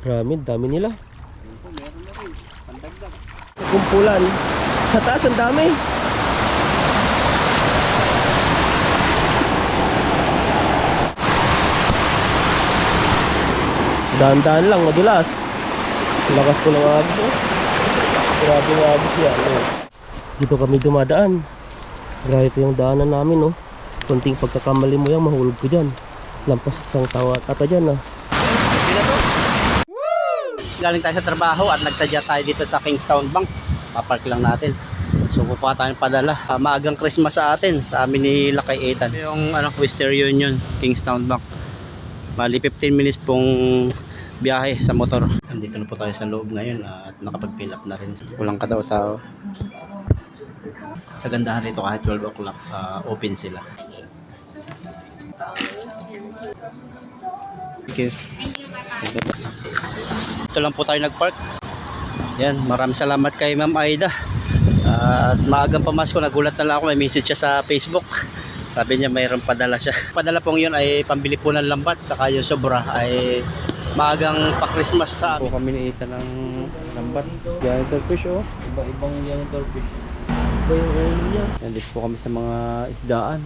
Marami, dami nila. Meron na rin. Pandagdag. Kumpulan. Sa taas, ang dami. Dahan-dahan lang, madulas. Lakas ko ng agos. Oh. Grabe ng agos yan. Oh. Dito kami dumadaan. Grabe po yung daanan namin. Oh. Kunting pagkakamali mo yan, mahulog ko dyan. Lampas isang tawa at dyan. Ah. Galing tayo sa trabaho at nagsadya tayo dito sa Kingstown Bank. Papark lang natin. So pupunta tayong padala. Maagang Christmas sa atin, sa amin ni Lakay Ethan. Yung Western Union, Kingstown Bank. Bali 15 minutes pong biyahe sa motor. Andito na po tayo sa loob ngayon at nakapag-fill up na rin. Walang kadaw-tao. Sa gandahan rito kahit 12 o'clock open sila. Thank you. Ito lang po tayo nagpark. Yan, maraming salamat kay Ma'am Aida. At maagang pamasko, nagulat na lang ako, may message siya sa Facebook. Sabi niya mayroong padala siya. Padala pong yun ay pambili po ng lambat, saka yung sobra ay maagang pa-Christmas sa amin. Po kami niita ng lambat. Janitor fish oh. Iba-ibang janitor fish. Iba yung oil niya. Yan din po kami sa mga isdaan.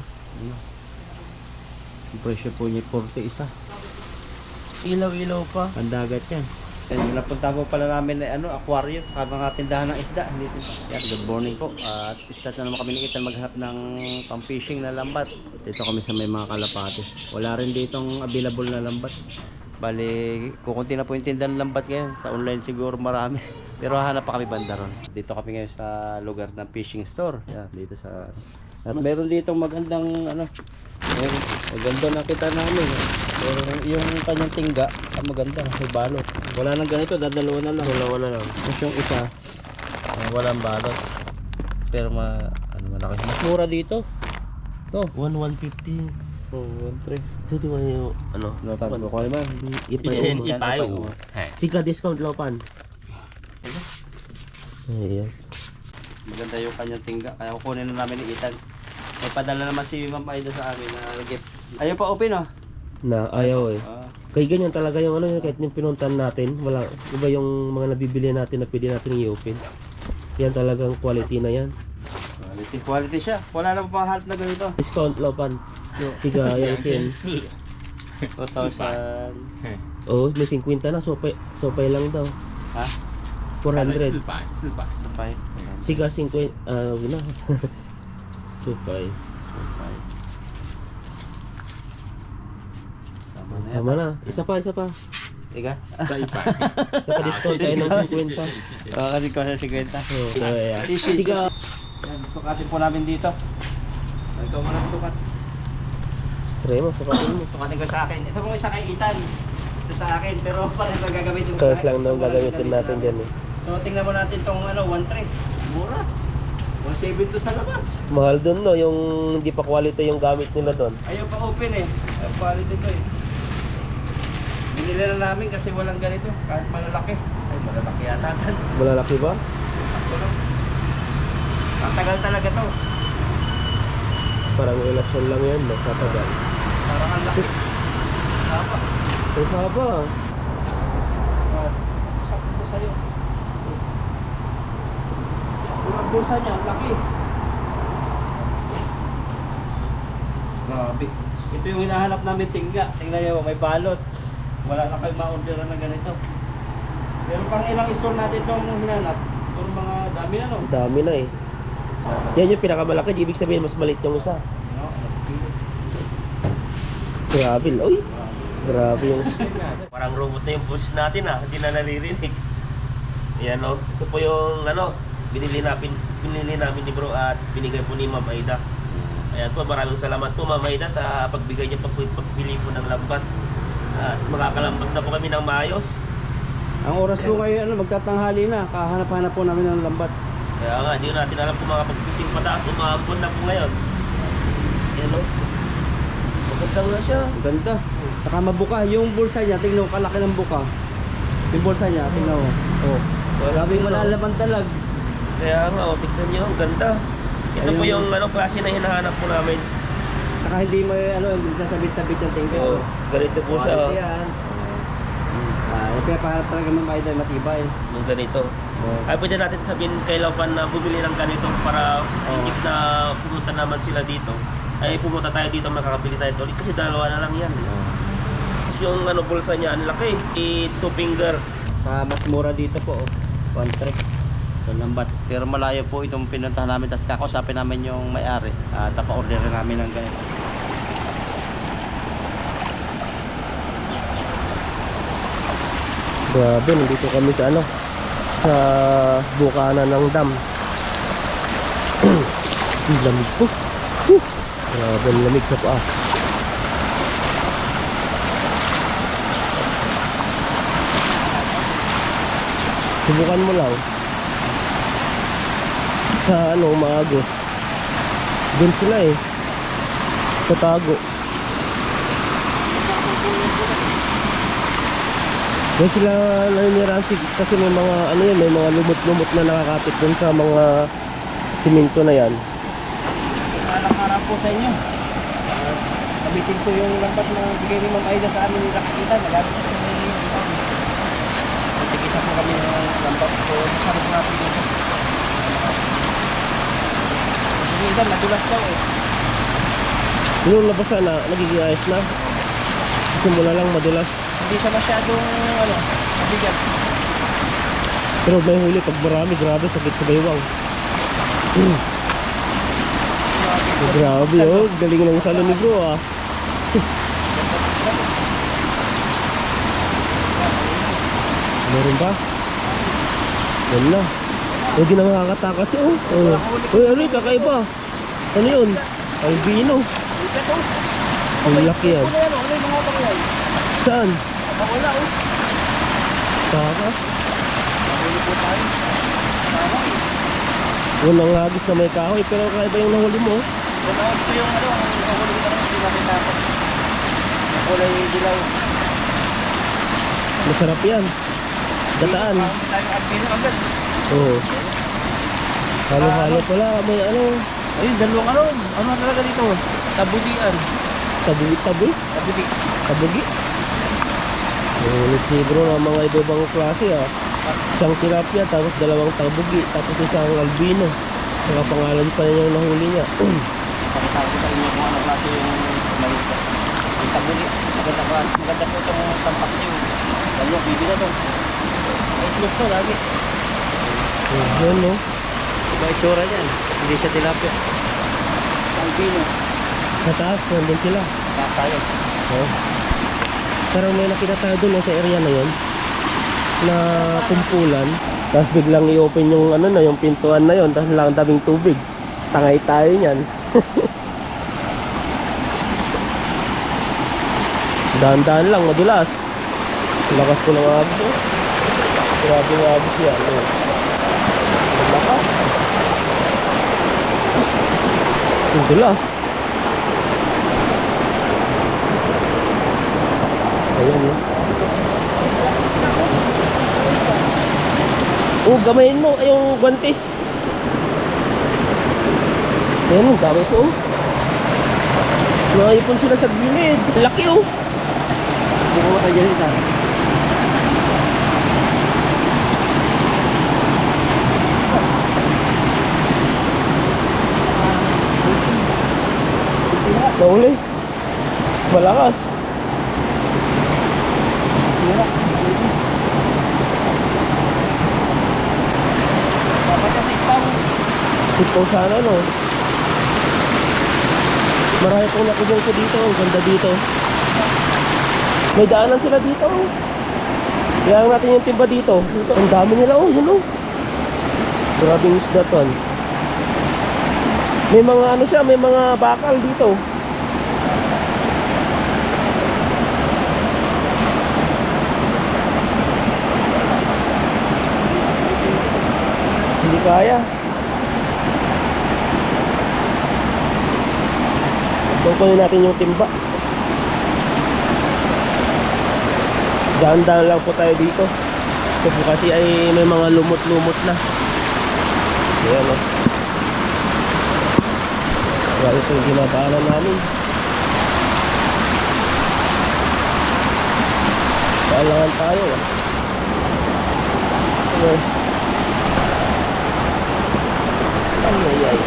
Ang presyo po niya 40 isa. Ilaw-ilaw pa. Ang dagat yan. Yung napunta po pala namin ay aquarium sa mga tindahan ng isda. Yan, good morning po. At start na naman kami ni Ethan maghanap ng pang-fishing na lambat. Dito kami sa may mga kalapate. Wala rin ditong available na lambat. Bali, kukunti na po yung tindahan ng lambat ngayon. Sa online siguro marami. Pero hanap pa kami banda ron. Dito kami ngayon sa lugar ng fishing store. Yan, dito sa... At meron ditong magandang maganda nakita namin. Pero yung kanyang tingga, maganda, may balot. Wala nang ganito, dadalawa na lang. Dalawa na lang. Tapos yung isa, walang balot. Pero malaki. Mas mura dito. No, 1,150. oh, 1.3. Ito di ba yung Notado ko naman. Ipayo. Sika discount laupan. Ayan. Maganda yung kanyang tingga. Kaya kukunin na namin ni Ethan. May padala naman si Ma'am Aida sa amin na gift. Ayaw pa open oh. Na ayaw eh. Kaya ganyan talaga yung kahit yung pinuntan natin, wala, iba yung mga nabibili natin na pwede natin i-open. Yan talagang quality na yan. Quality siya. Wala na pang half na ganito. Discount laupan. Tiga yan kin. 2,000. Oh, may 50 na, sopay lang daw. Ha? 400. 400. Sapay. Siga 50, na. Supay. Tama na. Isa pa. Ika? Naka-discount tayo ng 50. Kasi ko sa 50. Oh, kaya. Tiga. Yan, sukatin po namin dito. Ikaw mo lang sukat. Try mo, sukatin mo. Sukatin ko sa akin. Ito po isa kay Ethan. Ito sa akin, pero parang gagamitin ko. Kahit lang nang gagamitin natin dyan eh. So tingnan mo natin tong 1.3. Mura. 1.7 to sa labas. Mahal dun no, yung hindi pa quality yung gamit nila doon. Ayaw pa open eh. Ayaw quality to eh. Binili na namin kasi walang ganito. Kahit malalaki. Ay malalaki yata. Malalaki ba? Ako lang. Ang tagal talaga to. Parang ilasyon lang yan, no? Tatagal. Parang ang laki. Tapa. Ay, saba. Sakto to sa'yo. Yung bulsa niya, ang laki. Grabe. Ito yung hinahanap namin tingga. Tingnan niyo, may balot. Wala na kayo ma-orderan na ganito. Pero pang ilang store natin itong hinanap. Pero mga dami na no? Dami na eh. Yan yung pinakamalaki, ibig sabihin mas maliit yung isa. No? Grabe, oy. Grabe yung... Parang robot na yung boses natin ah, hindi na naririnig. Yan o, ito po yung binili namin ni bro at binigay po ni Ma'am Aida. Ayan po, maraming salamat po Ma'am Aida sa pagbigay niyo pagbili po ng lambat. At makakalambat na po kami ng maayos. Ang oras po ngayon, magtatanghali na. Kahanap-hanap po namin ng lambat. Kaya nga, hindi natin alam kung makapagpiting pataas o maambon na po ngayon. Yan o. Maganda na siya. Ganda. Saka mabuka. Yung bulsa niya, tingnan mo, kalaki ng buka. Yung bulsa niya, tingnan mo. Oh. Grabe malalaman talag. Kaya nga, tignan niyo, ang ganda. Ito po yung klase na hinahanap po namin. Saka hindi mo hindi sasabit-sabit yung tingin. Oo, ganito po siya. Quality yan. Yung pinapaharap talaga ng idol, matibay. Yung ganito. Oh. Ay pwede natin sabihin kay Laupan na bumili ng ganito para Oo. imbis na pumunta naman sila dito, ay pumunta tayo dito, makakabili tayo ito. Kasi dalawa na lang yan. Tapos yung ano, bulsa niya, ang laki. 2 finger. Mas mura dito po, 1 trip sa lambat. Pero malayo po itong pinuntahan namin. Tapos kakausapin namin yung may-ari. Tapa-order namin ng ganito. Grabe, nandito kami sa ano, sa bukana ng dam. Ang lamig po. Grabe, ang lamig sa paa. Subukan mo lang. Sa ano, maagos. Doon sila eh. Tatago. Doon sila naninirahan kasi may mga ano yan, may mga lumot-lumot na nakakapit dun sa mga simento na yan. Alang-alang po sa inyo. Gamitin ko yung lambat na bigay ni Ma'am Aida sa amin yung nakakita. Nagamit ko sa inyo. Tigisa po kami ng lambat ko. Sabi ko natin dito. Hindi madulas daw eh. Yung nabasa na, nagiging ayos na. Simula lang madulas. Hindi siya masyadong mabigat. Pero may huli pag marami, grabe, sakit sa baywang. Grabe oh, galing ng salon ni bro ah. Meron ba? Yan na. Huwag na makakatakas oh. Uy, ano yung kakaiba? Ano yun? Albino. Ang laki yan. Saan? Wala oh. Takas? Nahuli po tayo. Walang hagis na may kahoy, pero kakaiba yung nahuli mo. Wala ito yung nahuli ko naman. Hindi namin tapos. Kulay dilaw. Masarap yan. Gataan. Tayong albino agad. Oo. Halo-halo pala, may ano, Ayun, dalawang ano talaga dito? Tabugian. tabi-tabi, Tabugi. tabugi. Ulit ni bro ng mga iba-ibang klase ah. Isang tilapia, tapos dalawang tabugi, tapos isang albino. Nakapangalan pa niya yung nahuli niya. Pakita ko sa inyo kung ano klase yung malito. Yung tabugi. Maganda klase. Maganda po itong tampak niyo. Dalawang bibi na to. May itlog to lagi. Yun no. Iba itsura niyan. Hindi siya tilapia. Albino. Sa taas, nandun sila. Taas tayo. Oh. Pero may nakita tayo dun sa area na yun na kumpulan. Tapos biglang i-open yung ano na, yung pintuan na yun. Tapos lang daming tubig. Tangay tayo niyan. Dahan-dahan lang, madulas. Lakas ko ng agos. Grabe ng agos yan. Lakas. Madulas. Ayan yun. Gamayin mo yung guantes. Ayan, ang dami ito. Naipon sila sa gilid. Laki oh. Hindi mo matay dyan isa. Nauli. Malakas. Dapat kasi ipang. Ito sana no. Marami pong nakibong ko dito. Ang ganda dito. May daanan sila dito. Kaya natin yung timba dito. Ang dami nila oh. Yun oh. Grabing isda to. May mga ano siya. May mga bakal dito. Hindi kaya. Kukunin natin yung timba. Dahan-dahan lang po tayo dito. Kasi ay may mga lumot-lumot na. Ayan o. Wala ito yung ginadaanan namin. Alangan tayo. Ay, ay.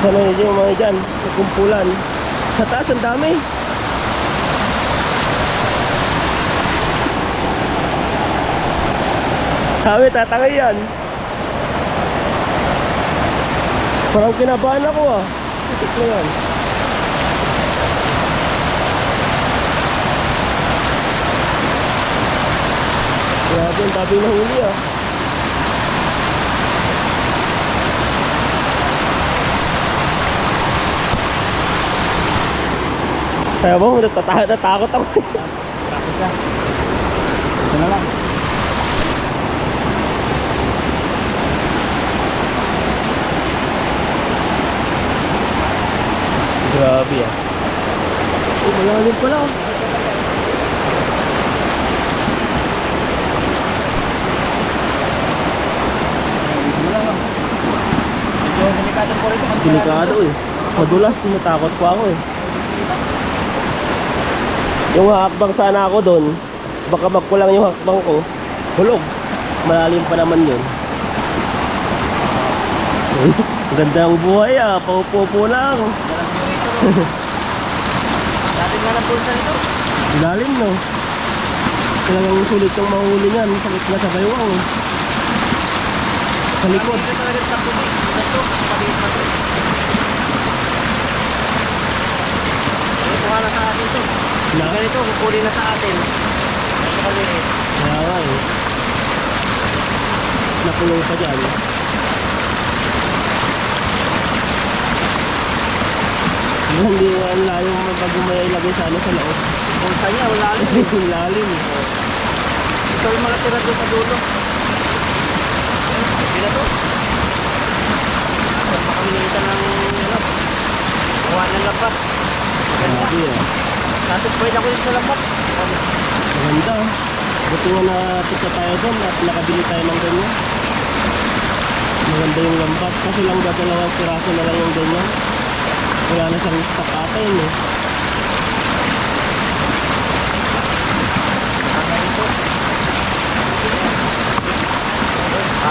Sana yung mga dyan, kumpulan. Sa taas, ang dami. Sabi, tatangay yan. Parang kinabahan ako ah. Itik na yan. Grabe, ang dami na huli ah. Kaya mo, natakot ako. Tapos na. Ito na lang. Grabe ah. Malalim pala oh. Ito na lang. Medyo delikado po rito. Delikado eh. Madulas, tinatakot pa ako eh. Yung hakbang sana ako doon, baka magkulang yung hakbang ko. Hulog. Malalim pa naman yun. Ganda ang buhay ah. Paupo-upo lang. Dati nga ng pulsa nito. Lalim no. Talagang sulit yung mahuli niyan. Sakit na sa baywang eh. Sa likod. Dito talaga sa tubig. Ito, paliit na ito. Ito nga na sa atin ito. Na? Ganito, kukuli na sa atin. Ito kaliit. Kaya nga eh. Nakulong pa dyan. Hindi ang layo bago may ilagay sa ano sa loob. Pulsa niya, wala rin. Yung lalim. Ito yung mga tira doon sa dulo. Hindi na to. Baka kami nilitan ng kuha ng lambat. Maganda. Grabe ah. Tapos pwede ako dito sa lambat. Maganda. Buti nga napita tayo doon at nakabili tayo ng ganyan. Maganda yung lambat. Kasi lang dadalawang piraso na lang yung ganyan. Wala na siyang stock ata yun eh.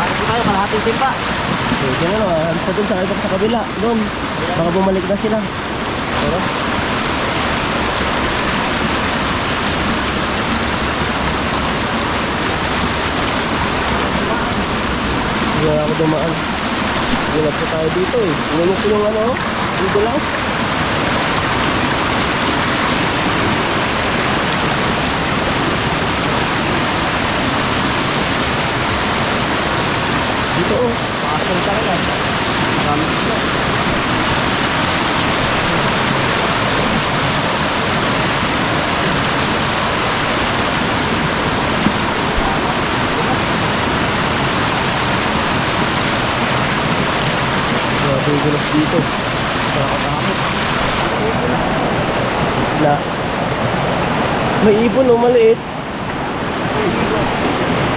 Ito tayo, kalahating timpa. So, ganyan o. Sa doon sa kabila. Doon. Baka bumalik na sila. Pero hindi na ako dumaan. Gulat po tayo dito eh. Ngunit ko yung ano, dito lang. Dito oh. Makasal talaga. Marami sila. Grabe yung gulas dito. Nakakatakot. Na. May ibon oh, maliit.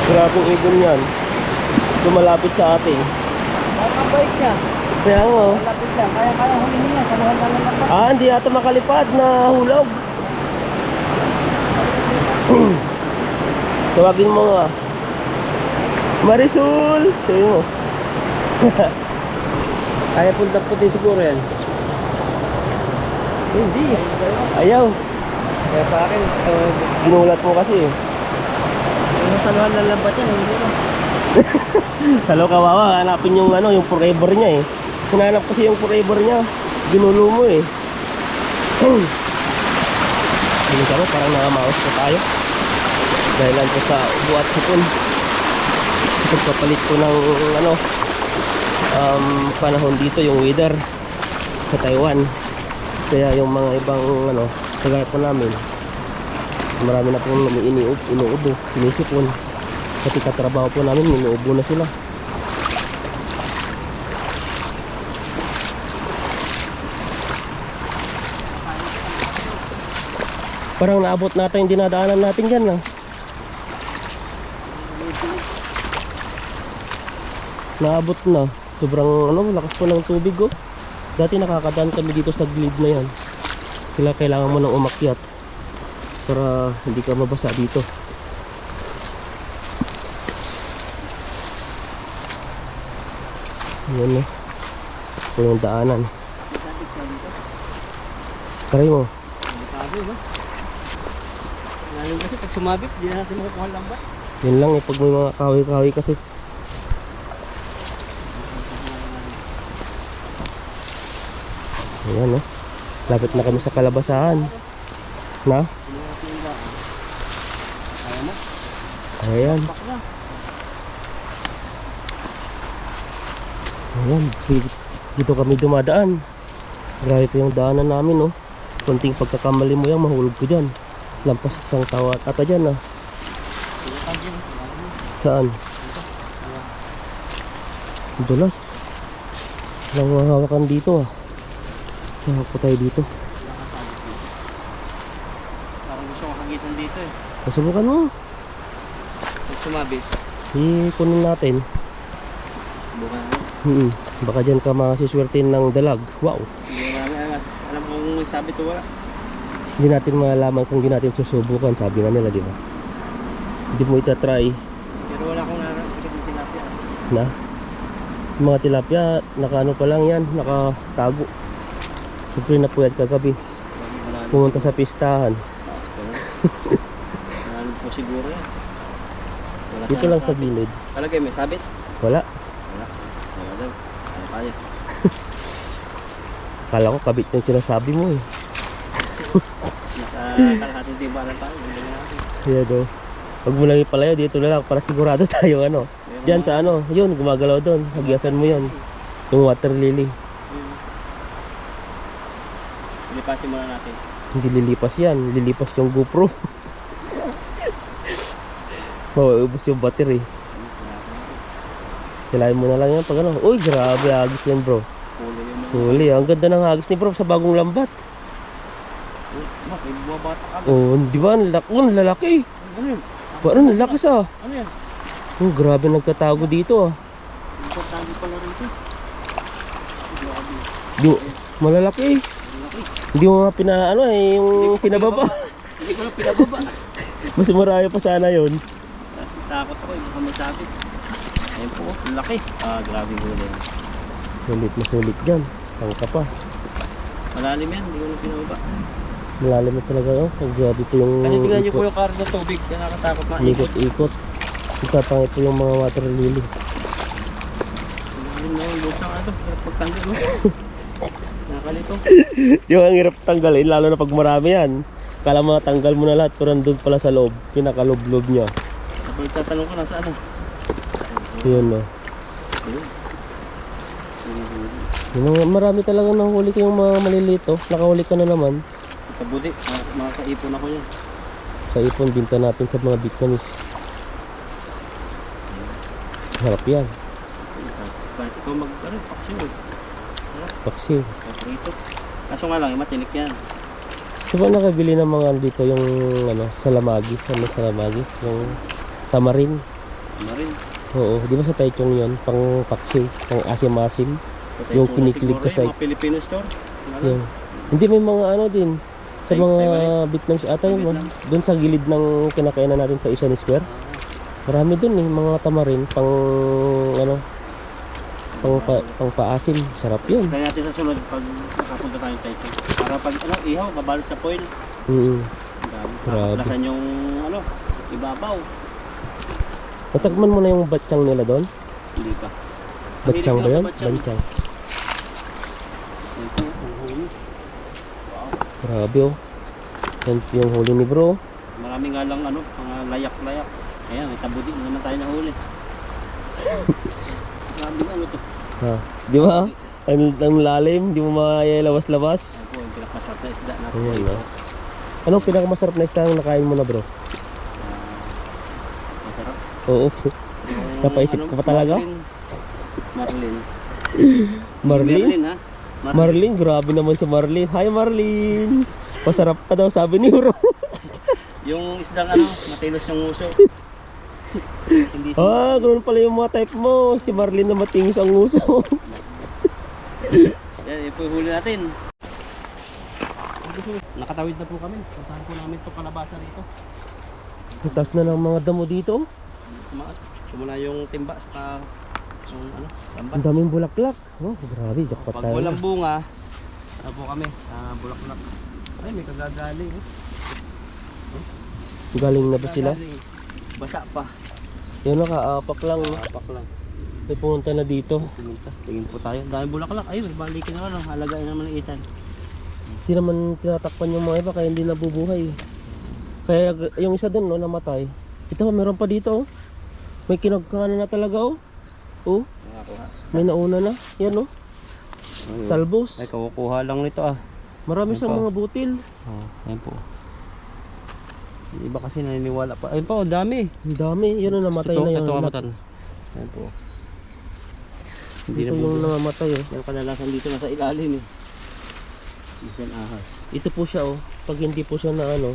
Grabe yung ibon yan. Lumalapit sa atin. Parang bike siya. Kaya nga oh. Malapit siya. Kaya hulihin niya. Saluhan ka lang lambat. Ah, hindi yata makalipad na hulog. Tawagin mo nga. Marisol! Sabi mo. Kaya punta puti siguro yan. Hindi. Ayaw. Kaya sa akin, Ginulat mo kasi eh. yung saluhan ng lambat yan, hindi na. Salo kawawa, hanapin yung ano, yung forever niya eh. Hinanap kasi yung forever niya. Ginulo mo eh. Hindi ka mo, parang nakamaos pa tayo. Dahilan ko sa ubo at sipon. Pagpapalit ko ng ano, panahon dito, yung weather sa Taiwan. Kaya yung mga ibang ano, kagaya po namin, marami na pong inuubo, sinisipon. Pati katrabaho po namin, inuubo na sila. Parang naabot natin yung dinadaanan natin dyan lang. naabot na. Sobrang ano, lakas po ng tubig oh. Dati nakakadaan kami dito sa gilid na yan. Kailangan mo nang umakyat para hindi ka mabasa dito. Yan eh. Ito yung daanan. Try mo. Sabi ba? Lalo kasi pag sumabit, di na natin makukuha lambat. Yan lang eh, pag may mga kahoy-kahoy kasi. Ayan oh. Lapit na kami sa kalabasahan. Na? Ayan. Ayan. Dito kami dumadaan. Grabe pa yung daanan namin oh. Kunting pagkakamali mo yan, mahulog ko dyan. Lampas isang tawa ata dyan ah. Saan? Dulas. Walang mahawakan dito ah. Hawak po tayo dito. Parang gusto kong hagisan dito eh. Pasubukan mo. Pag sumabis, Kunin natin. bukan natin. Baka dyan ka masiswertin ng dalag. Wow. Hindi namin alam kung may sabit o wala. Hindi natin malalaman kung hindi natin susubukan. Sabi nga nila, di ba? Hindi mo itatry Pero wala akong nararamdaman ng tilapia. na. Yung mga tilapia, nakaano pa lang yan. Nakatago. Siyempre napuyat kagabi. Pumunta sa pistahan. Ano po siguro yan. Wala Dito lang sa gilid. Palagay may sabit? Wala. Wala. Wala daw. Ano kaya? Kala ko kabit yung sinasabi mo eh. Nasa kalahating timbalan tayo. Hindi na natin. Yan o. Pag mo lang ipalayo, dito na lang para sigurado tayo ano. Diyan sa ano, yun, gumagalaw doon. Hagyasan mo yun. Yung water lily. Lipasin muna natin. Hindi lilipas yan. Lilipas yung GoPro. Mauubos yung battery. Silahin mo na lang yan pag ano. Uy, grabe hagis yan bro. Huli yung mga... Huli, ang ganda ng hagis ni bro sa bagong lambat. May bumabata ka. Oh, di ba? Ang lalaki. Ano yun? Parang lakas ah. Ano yan? Oh, grabe nagtatago dito ah. Importante pala rito. Di, malalaki. Hindi mo nga ano eh, yung pinababa. Hindi ko lang pinababa. Mas maraya pa sana yun. Takot ako, baka may sabit. Ayun po, ang laki. Grabe huli. Sulit na sulit dyan. Tangka pa. Malalim yan, hindi ko lang pinababa. Malalim na talaga yun. Ang grabe po yung Kasi tingnan niyo po yung karga ng tubig. Kaya nakatakot na ikot. ikot. Itatangay po yung mga water lily. Yun na yung lusang ano, pagtanggal mo. Nakalito. Yung ang hirap tanggalin, lalo na pag marami yan. Kala mo tanggal mo na lahat, pero nandun pala sa loob. Pinakalob-lob niya. Kapag tatanong ko na saan. Yun no. Yung marami talaga nahuli ko yung mga malilito. Nakahuli ka na naman. Kabudi, makakaipon ako yan. Sa ipon, binta natin sa mga Vietnamese. Harap yan. Kahit ikaw paksiw. Paksiw. Paksito. Kaso nga lang, matinik yan. So ba nakabili ng mga dito yung ano, salamagi, salamagi, yung tamarin. Marin. Oo, di ba sa Taichung yun, pang paksiw, pang asim-asim. Yung kinikilig ka sa mga Filipino store. yun. Hindi may mga ano din sa mga Vietnamese ata yun, Vietnam. doon sa gilid ng kinakainan natin sa Asian Square. Marami doon eh, mga tamarin, pang ano, pang paasim, sarap yun. Kaya natin sa sunod pag nakapunta tayo tayo. Para pag ano, ihaw, babalot sa foil. Grabe. Lasan yung ano, ibabaw. Natakman mo na yung batchang nila doon? Hindi pa. Batchang ba Mahilig yun? ako sa batchang. Batchang. Ito, ang huli. Grabe oh. Yan yung huli ni bro. Marami nga lang ano, mga layak-layak. Ayan, may tabudi na naman tayo nahuli. Grabe ano to. Ha, di ba? Ang lalim, di mo mailawas-lawas. Ano po, yung pinakamasarap na isda natin. Ayan, dito. Anong pinakamasarap na isda ang nakain mo na bro? Masarap. Oo. Yung, Napaisip ka pa talaga? Marlin. Marlin? Ha? Marlin, grabe naman si Marlin. Hi Marlin! Masarap ka daw sabi ni Bro. Yung isdang ano, matilos yung uso. Hindi siya. Ganoon pala yung mga type mo. Si Marlene na matingis ang uso. Yan, ipuhuli natin. Nakatawid na po kami. Puntahan po namin itong kalabasa rito. Taas na ng mga damo dito. Sumula yung timba sa yung ano, lambat. Ang daming bulaklak. Oh, grabe. Jackpot Pag tayo. walang bunga, ano po kami, bulaklak. Ay, may kagagaling. Galing na ba sila? Kagagaling. Basa pa. Yan nakaapak lang. No? Apak lang. May pumunta na dito. Pumunta. Tingin po tayo. Dami bulaklak. Ay, may balikin na ano. Halagain naman ng itan. Hindi naman tinatakpan yung mga iba kaya hindi nabubuhay. Kaya yung isa dun no, namatay. Ito meron pa dito oh. May kinagkana na talaga oh. Oh, may nauna na. Yan oh. Talbos. Ay, kukuha lang nito ah. Marami Yan sa pa. mga butil. Oh, ayan po. Yung iba kasi naniniwala pa. Ayun pa, oh, dami. Ang dami. Yan oh, namatay na yung Ito lahat. kamatan. Ayan po. Hindi Ito na yung po. namamatay oh. Pero kadalasan dito nasa ilalim eh. Bisan ahas. Ito po siya oh. Pag hindi po siya na ano.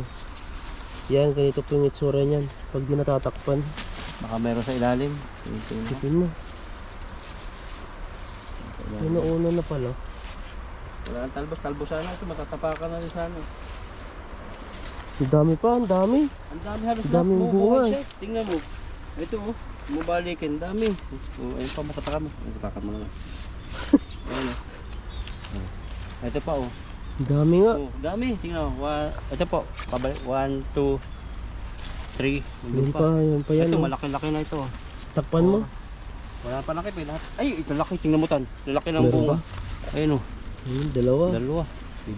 Yan, ganito po yung itsura niyan. Pag di natatakpan. Baka meron sa ilalim. Tipin mo. May nauna na pala. Wala nang talbos. Talbos sana ito. Matatapakan na rin sana. Ang dami pa, ang dami. Ang dami halos Ang daming bunga, siya. Tingnan mo. Ito oh. Mubalikin. Dami. Oh, ayun pa. Matatakan mo. Matatakan mo na lang. Ayun oh. Ito pa oh. Ang dami nga. Oh, dami. Tingnan mo. Ito po. Pabalik. 1, 2, 3. Yun pa yan. Ito oh. malaki-laki na ito. Takpan mo. Wala pa laki pa lahat. Ay, ito laki. Tingnan mo tan. Lalaki ng Meron bunga. ba? Ayun oh. Dalawa. Dalawa.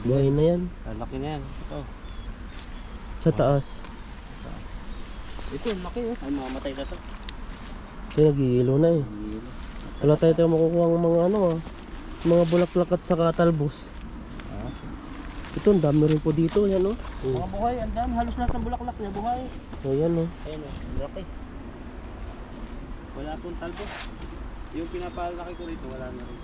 Buhay na yan. Lalaki na yan. Ito. Sa taas. Ito, laki oh. Ay, mamamatay na to. Ito nag-iilo na eh. Wala tayo makukuha ng mga ano ah. Mga bulaklak at saka talbos. Ah. Ito, ang dami rin po dito. Yan oh. Mga buhay, ang dami. Halos lahat ng bulaklak niya buhay. Ayan oh. Ayun oh, laki. Wala pong talbos. Yung pinapalaki ko rito, wala na rin.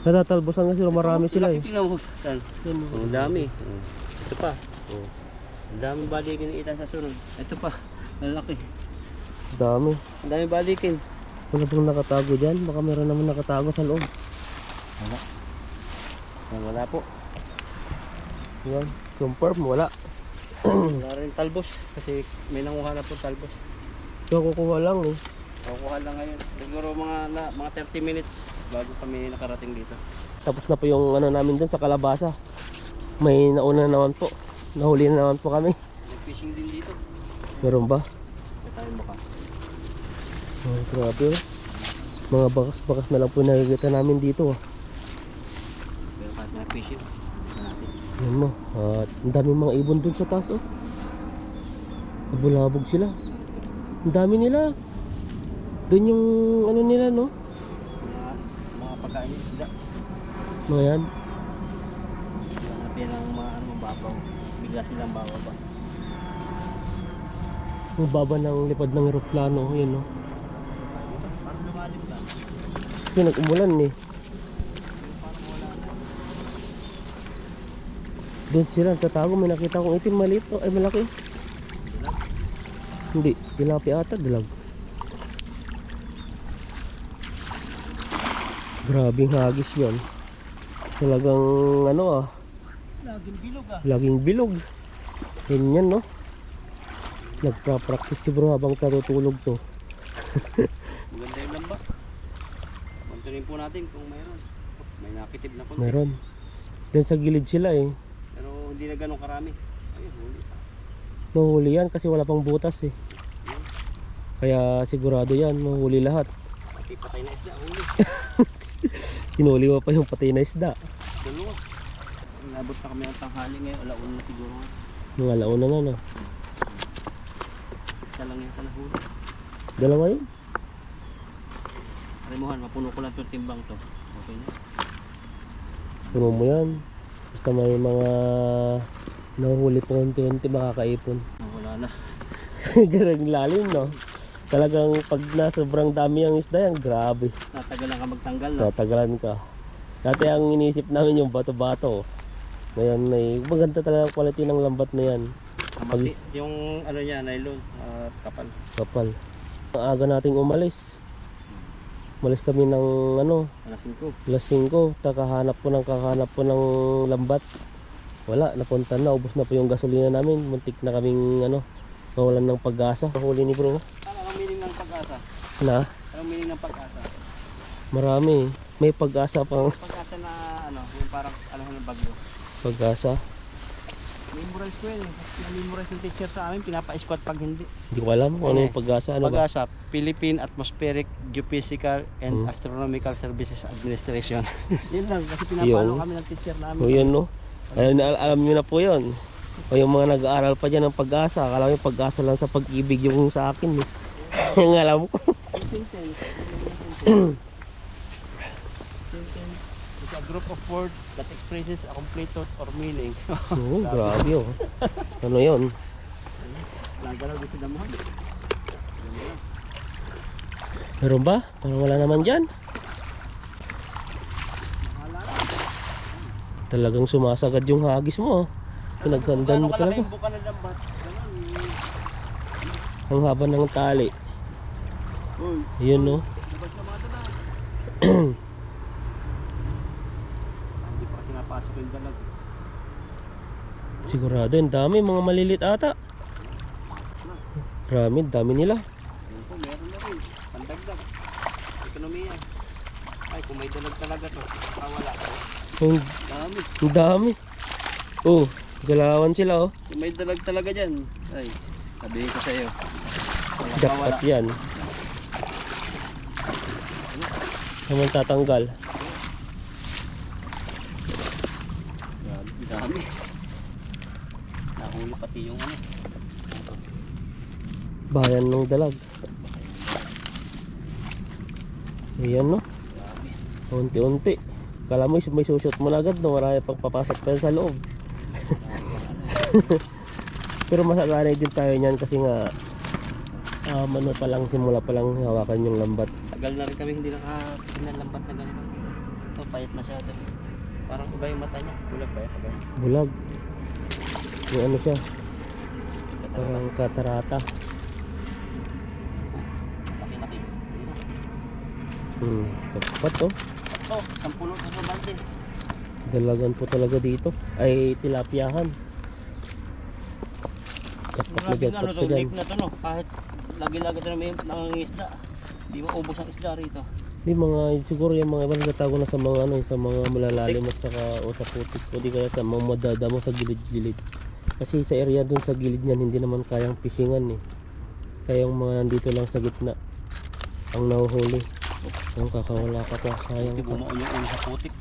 Natatalbosan kasi marami sila eh. Tingnan mo. Saan? Yan, oh. Ang dami. Ito pa. Ang dami balikin itan sa sunod. Ito pa. Lalaki. Dami. Ang dami balikin. Wala pong nakatago dyan. Baka meron naman nakatago sa loob. Wala. Wala po. Yan. Confirm, wala. Wala rin talbos. Kasi may nanguha na po talbos. Ito kukuha lang eh. Kukuha lang ngayon. Siguro mga 30 minutes bago kami nakarating dito. Tapos na po yung ano namin dun sa Kalabasa. May nauna na naman po. Nahuli na naman po kami. Nag-fishing din dito. Meron ba? May tayo baka. Oh, grabe oh. Mga bakas-bakas na lang po nakikita namin dito ah. Pero kahit nag-fishing, isa natin. Yan mo. At ang daming mga ibon dun sa taas oh. Nabulabog sila. Ang dami nila. Dun yung ano nila no. Mga pagkain yung sila. Mga yan. Hanapin ang mga babaw. Bigla silang bababa. Ang baba ng lipad ng eroplano. Yan no. Parang lumalim lang. Kasi nag-umulan eh. Doon sila tatago. May nakita akong itim maliit. Oh, ay malaki. Hindi. Tilapi ata. Dalag. Grabing hagis yun. Talagang ano ah. Laging bilog ah. Laging bilog. Ganyan no. Nagpa-practice si bro habang natutulog to. Maganda yung lamba. Mantunin po natin kung mayroon. May nakitib na konti. Meron. Doon sa gilid sila eh. Pero hindi na ganun karami. Ayun, huli. Mahuli yan kasi wala pang butas eh. Kaya sigurado yan. Mahuli lahat. Pati patay na isda, huli. Hinuli mo pa yung patay na isda. Dalawa. Nabot na kami ang tanghali ngayon. Alauna na siguro. Mga launa na no. Isa lang yan sa nahuli. Dalawa yun. Arimuhan, mapuno ko lang itong timbang to. Okay na. Puno mo yan. Basta may mga nahuhuli po unti-unti makakaipon. Oh, wala na. Garang lalim no. Talagang pag na sobrang dami ang isda yan, grabe. Natagalan ka magtanggal na. Tatagalan ka. Dati ang inisip namin yung bato-bato. Ngayon ay maganda talaga ang quality ng lambat na yan. Yung ano niya, nylon, kapal. Kapal. Ang aga nating umalis. Umalis kami ng ano, Alas 5. alas 5. Kakahanap po ng lambat. Wala, napunta na. Ubos na po yung gasolina namin. Muntik na kaming ano, mawalan ng pag-asa. Huli ni bro. Ano ang meaning ng pag-asa? Na? Anong meaning ng pag-asa? Marami. May pag-asa pang Pag-asa na ano, yung parang ano ng bagyo. pag-asa. Memorize ko yun eh. Na-memorize yung teacher sa amin, pinapa-squat pag hindi. Hindi ko alam kung ano yung pag-asa. Ano ba? Pag-asa, Philippine Atmospheric, Geophysical and Astronomical Services Administration. Yun lang, kasi pinapalo kami ng teacher namin. O yun no. Ayun, alam nyo na po yun. O yung mga nag-aaral pa dyan ng pag-asa. Akala ko yung pag-asa lang sa pag-ibig yung sa akin eh. Yung alam ko. It's a group of words that expresses a complete thought or meaning. Oo, grabe oh. Ano yun? Nagalaw din sa damuhan. Meron ba? Parang wala naman dyan. Talagang sumasagad yung hagis mo. Pinaghandan mo talaga. Buka na lambat. Ang haba ng tali. Yun no. Labas na mga dalag. Hindi pa kasi napasok yung dalag. Sigurado yung dami. Mga malilit ata. Marami, dami nila. Ayun po, meron na rin. Pandagdag. Ekonomiya. Ay, kung may dalag talaga to. Wala. Ang Dami. ang dami. Oh, galawan sila oh. Kung may dalag talaga dyan. Ay, sabihin ko sa iyo. Jackpot yan. Naman tatanggal. Dami. Nahuli pati yung ano. Bayan ng dalag. Ayan no. Unti-unti. Kala mo may sushoot mo na agad no. Marami pang papasok pa sa loob. Pero masasanay din tayo niyan kasi nga ano pa lang, simula pa lang hawakan yung lambat. Tagal na rin kami hindi nakalambat na ganito. Ito, payat masyado. Parang iba yung mata niya. Bulag ba yan? Pag ganyan. Bulag. Yung ano siya, parang katarata. Laki-laki. Tapat oh. Ito, 10 sa balde. Dalagan po talaga dito. Ay tilapiahan. Jackpot na Grabe jackpot ano pa to, dyan. lake na to no. Kahit lagi-lagi ito na may nangangisda. Di mo ubos ang isda rito. Hindi mga siguro yung mga ibang nagtatago na sa mga ano, sa mga malalalim at saka o sa putik o di kaya sa mga madadamo sa gilid-gilid. Kasi sa area dun sa gilid niyan hindi naman kayang fishingan eh. Kaya yung mga nandito lang sa gitna ang nahuhuli. Ang kakawala ka pa, sayang Hindi ka. bumuon yung ulo sa putik.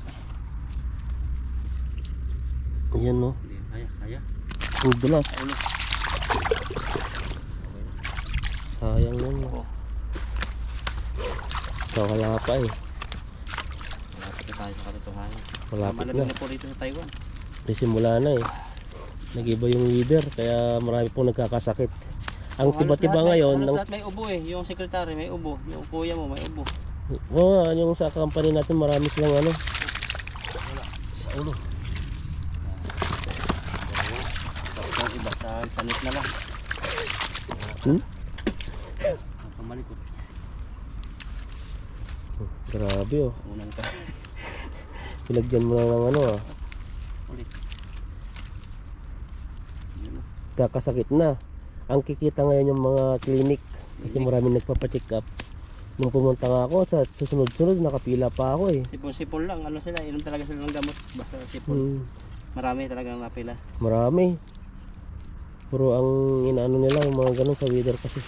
Ayan no. Hindi, kaya. Ang dulas. Ulo. Sayang yun. Oo. Kakawala pa eh. Malapit na tayo sa katotohanan. Malapit Malapit na. na po rito sa Taiwan. Kasi simula na eh. Nag-iba yung leader kaya marami pong nagkakasakit. Ang tiba-tiba ngayon, Lahat may ubo eh. Yung sekretary may ubo. Yung kuya mo may ubo. oo nga, yung sa company natin marami silang ano. Sa ulo. Yung iba sa sanit na lang. Ang pamalikot. Grabe oh. Unang ka. Pinagyan mo lang ng ano ah. Ulit. Kakasakit na. Ang kikita ngayon yung mga clinic kasi maraming nagpapacheck up. Nung pumunta nga ako sa sunod-sunod nakapila pa ako eh. Sipon-sipon lang. Ano sila? Inom talaga sila ng gamot. Basta sipon. Marami talagang napila. Marami. Puro ang inaano nila yung mga ganun sa weather kasi.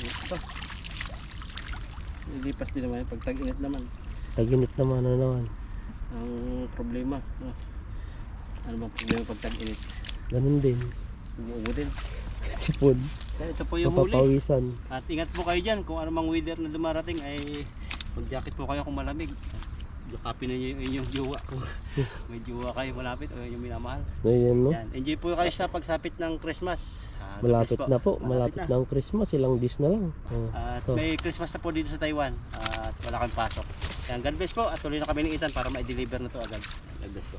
Ito. Lilipas din naman. Pag tag-init naman. Tag-init naman ano naman. Ang problema. Ano bang problema pag tag-init? Ganun din. Umuubo din. Sipon. Kaya ito po yung huli. Mapapawisan. At ingat po kayo dyan. Kung anumang weather na dumarating ay mag-jacket po kayo kung malamig. Yakapin na nyo yung inyong jowa. Kung may jowa kayo malapit o yung minamahal. Ayun no. Yan. Enjoy po kayo sa pagsapit ng Christmas. God Malapit bless na po. Malapit na ang Christmas. Ilang days na lang. Oh. At Ito. may Christmas na po dito sa Taiwan. At wala kang pasok. Yan, God bless po. At tuloy na kami ng itan para ma-deliver na to agad. God bless po.